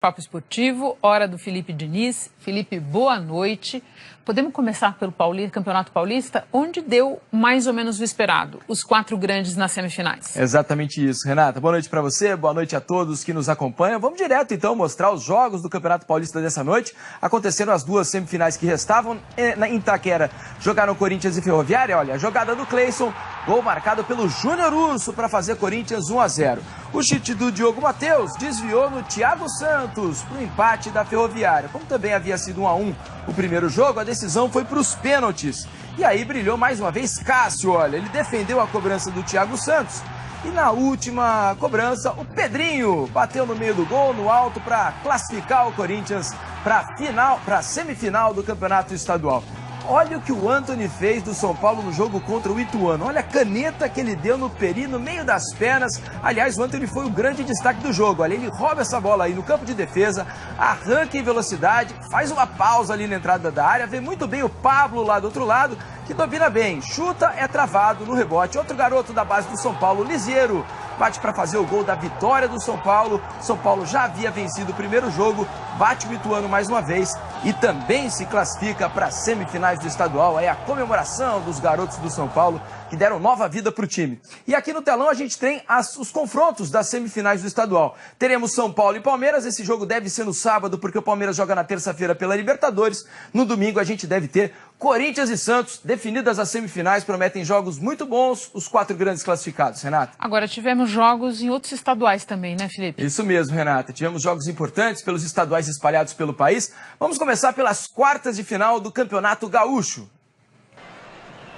Papo Esportivo, hora do Felipe Diniz. Felipe, boa noite. Podemos começar pelo Campeonato Paulista, onde deu mais ou menos o esperado, os 4 grandes nas semifinais. Exatamente isso, Renata. Boa noite para você, boa noite a todos que nos acompanham. Vamos direto, então, mostrar os jogos do Campeonato Paulista dessa noite. Aconteceram as 2 semifinais que restavam. Em Itaquera, jogaram Corinthians e Ferroviária. Olha, a jogada do Cleison, gol marcado pelo Júnior Urso para fazer Corinthians 1-0. O chute do Diogo Matheus desviou no Thiago Santos para o empate da Ferroviária. Como também havia sido 1-1 o primeiro jogo, a decisão foi para os pênaltis. E aí brilhou mais uma vez Cássio, olha, ele defendeu a cobrança do Thiago Santos. E na última cobrança, o Pedrinho bateu no meio do gol, no alto, para classificar o Corinthians para a semifinal do Campeonato Estadual. Olha o que o Antony fez do São Paulo no jogo contra o Ituano. Olha a caneta que ele deu no Peri, no meio das pernas. Aliás, o Antony foi o grande destaque do jogo. Olha, ele rouba essa bola aí no campo de defesa, arranca em velocidade, faz uma pausa ali na entrada da área, vê muito bem o Pablo lá do outro lado, que domina bem, chuta, é travado no rebote. Outro garoto da base do São Paulo, Lisieiro, bate para fazer o gol da vitória do São Paulo. São Paulo já havia vencido o primeiro jogo, bate o Ituano mais uma vez e também se classifica para as semifinais do estadual. Aí a comemoração dos garotos do São Paulo que deram nova vida para o time. E aqui no telão a gente tem os confrontos das semifinais do estadual. Teremos São Paulo e Palmeiras. Esse jogo deve ser no sábado, porque o Palmeiras joga na terça-feira pela Libertadores. No domingo a gente deve ter Corinthians e Santos. Definidas as semifinais, prometem jogos muito bons, os 4 grandes classificados, Renata. Agora tivemos jogos em outros estaduais também, né, Felipe? Isso mesmo, Renata. Tivemos jogos importantes pelos estaduais espalhados pelo país. Vamos começar pelas quartas de final do Campeonato Gaúcho.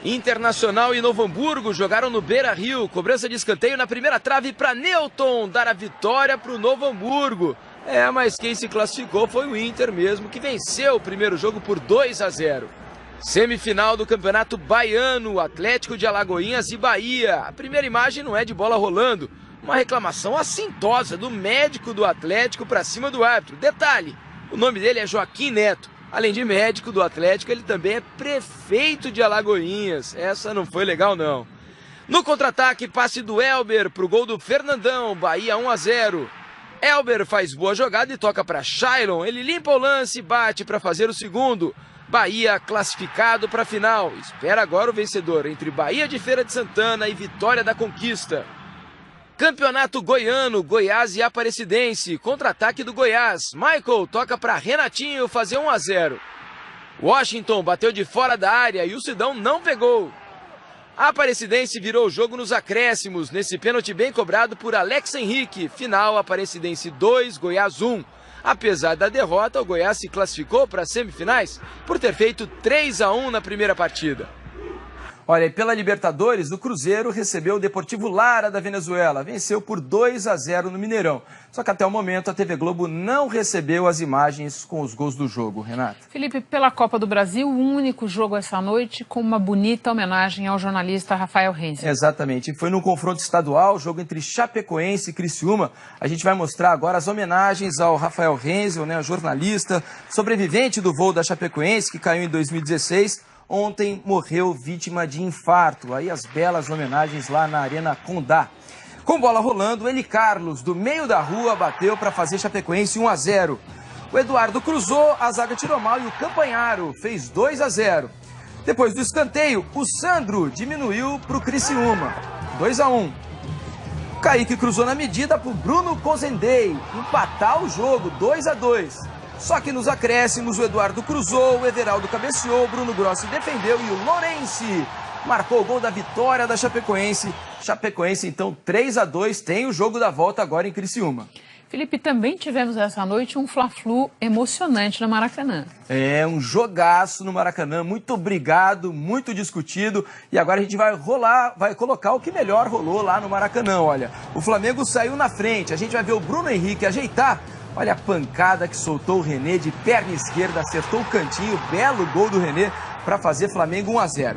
Internacional e Novo Hamburgo jogaram no Beira-Rio. Cobrança de escanteio na primeira trave para Newton dar a vitória para o Novo Hamburgo. Mas quem se classificou foi o Inter mesmo, que venceu o primeiro jogo por 2-0. Semifinal do Campeonato Baiano, Atlético de Alagoinhas e Bahia. A primeira imagem não é de bola rolando, uma reclamação assintosa do médico do Atlético para cima do árbitro. Detalhe, o nome dele é Joaquim Neto. Além de médico do Atlético, ele também é prefeito de Alagoinhas. Essa não foi legal, não. No contra-ataque, passe do Elber para o gol do Fernandão, Bahia 1-0. Elber faz boa jogada e toca para Shailon. Ele limpa o lance e bate para fazer o segundo. Bahia classificado para a final. Espera agora o vencedor entre Bahia de Feira de Santana e Vitória da Conquista. Campeonato Goiano, Goiás e Aparecidense, contra-ataque do Goiás. Michael toca para Renatinho fazer 1-0. Washington bateu de fora da área e o Sidão não pegou. A Aparecidense virou o jogo nos acréscimos, nesse pênalti bem cobrado por Alex Henrique. Final, Aparecidense 2, Goiás 1. Apesar da derrota, o Goiás se classificou para as semifinais por ter feito 3-1 na primeira partida. Olha, e pela Libertadores, o Cruzeiro recebeu o Deportivo Lara da Venezuela. Venceu por 2-0 no Mineirão. Só que até o momento a TV Globo não recebeu as imagens com os gols do jogo, Renata. Felipe, pela Copa do Brasil, um único jogo essa noite com uma bonita homenagem ao jornalista Rafael Renzel. Exatamente. Foi no confronto estadual, jogo entre Chapecoense e Criciúma. A gente vai mostrar agora as homenagens ao Rafael Renzel, né, jornalista, sobrevivente do voo da Chapecoense, que caiu em 2016. Ontem morreu vítima de infarto. Aí as belas homenagens lá na Arena Condá. Com bola rolando, Eli Carlos, do meio da rua, bateu para fazer Chapecoense 1-0. O Eduardo cruzou, a zaga tirou mal e o Campanharo fez 2-0. Depois do escanteio, o Sandro diminuiu para o Criciúma, 2-1. O Kaique cruzou na medida para o Bruno Cozendei empatar o jogo, 2-2. Só que nos acréscimos o Eduardo cruzou, o Everaldo cabeceou, o Bruno Grossi defendeu e o Lourenço marcou o gol da vitória da Chapecoense. Chapecoense, então, 3-2, tem o jogo da volta agora em Criciúma. Felipe, também tivemos essa noite um Fla-Flu emocionante no Maracanã. Um jogaço no Maracanã, muito obrigado, muito discutido. E agora a gente vai colocar o que melhor rolou lá no Maracanã, olha. O Flamengo saiu na frente, a gente vai ver o Bruno Henrique ajeitar. Olha a pancada que soltou o René de perna esquerda, acertou o cantinho, belo gol do René para fazer Flamengo 1-0.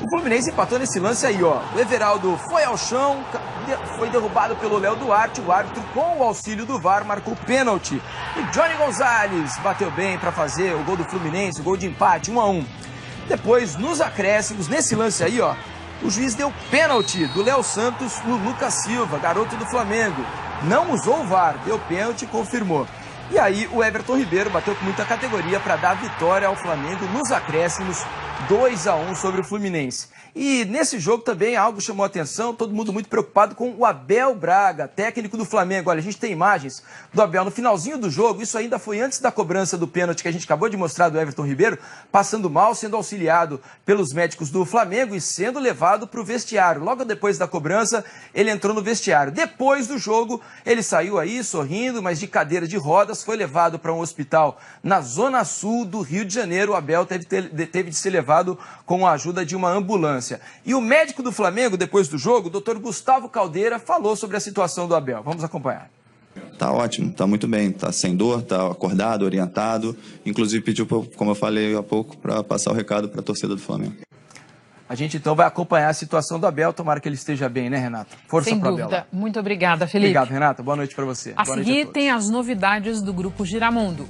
O Fluminense empatou nesse lance aí, ó. O Everaldo foi ao chão, foi derrubado pelo Léo Duarte, o árbitro com o auxílio do VAR marcou pênalti. E Johnny Gonzalez bateu bem para fazer o gol do Fluminense, o gol de empate, 1-1. Depois, nos acréscimos, nesse lance aí, ó, o juiz deu pênalti do Léo Santos no Lucas Silva, garoto do Flamengo. Não usou o VAR, deu pênalti e confirmou. E aí o Everton Ribeiro bateu com muita categoria para dar a vitória ao Flamengo nos acréscimos, 2-1 sobre o Fluminense. E nesse jogo também algo chamou a atenção, todo mundo muito preocupado com o Abel Braga, técnico do Flamengo. Olha, a gente tem imagens do Abel no finalzinho do jogo, isso ainda foi antes da cobrança do pênalti que a gente acabou de mostrar do Everton Ribeiro, passando mal, sendo auxiliado pelos médicos do Flamengo e sendo levado para o vestiário. Logo depois da cobrança, ele entrou no vestiário. Depois do jogo, ele saiu aí sorrindo, mas de cadeira de rodas, foi levado para um hospital na zona sul do Rio de Janeiro. O Abel teve de ser levado com a ajuda de uma ambulância. E o médico do Flamengo, depois do jogo, o Dr. Gustavo Caldeira, falou sobre a situação do Abel. Vamos acompanhar. Tá ótimo, tá muito bem, tá sem dor, tá acordado, orientado. Inclusive pediu, como eu falei há pouco, para passar o recado para a torcida do Flamengo. A gente então vai acompanhar a situação do Abel, tomara que ele esteja bem, né, Renata? Força para o Abel. Sem dúvida. Muito obrigada, Felipe. Obrigado, Renata. Boa noite para você. A seguir tem as novidades do Grupo Giramundo.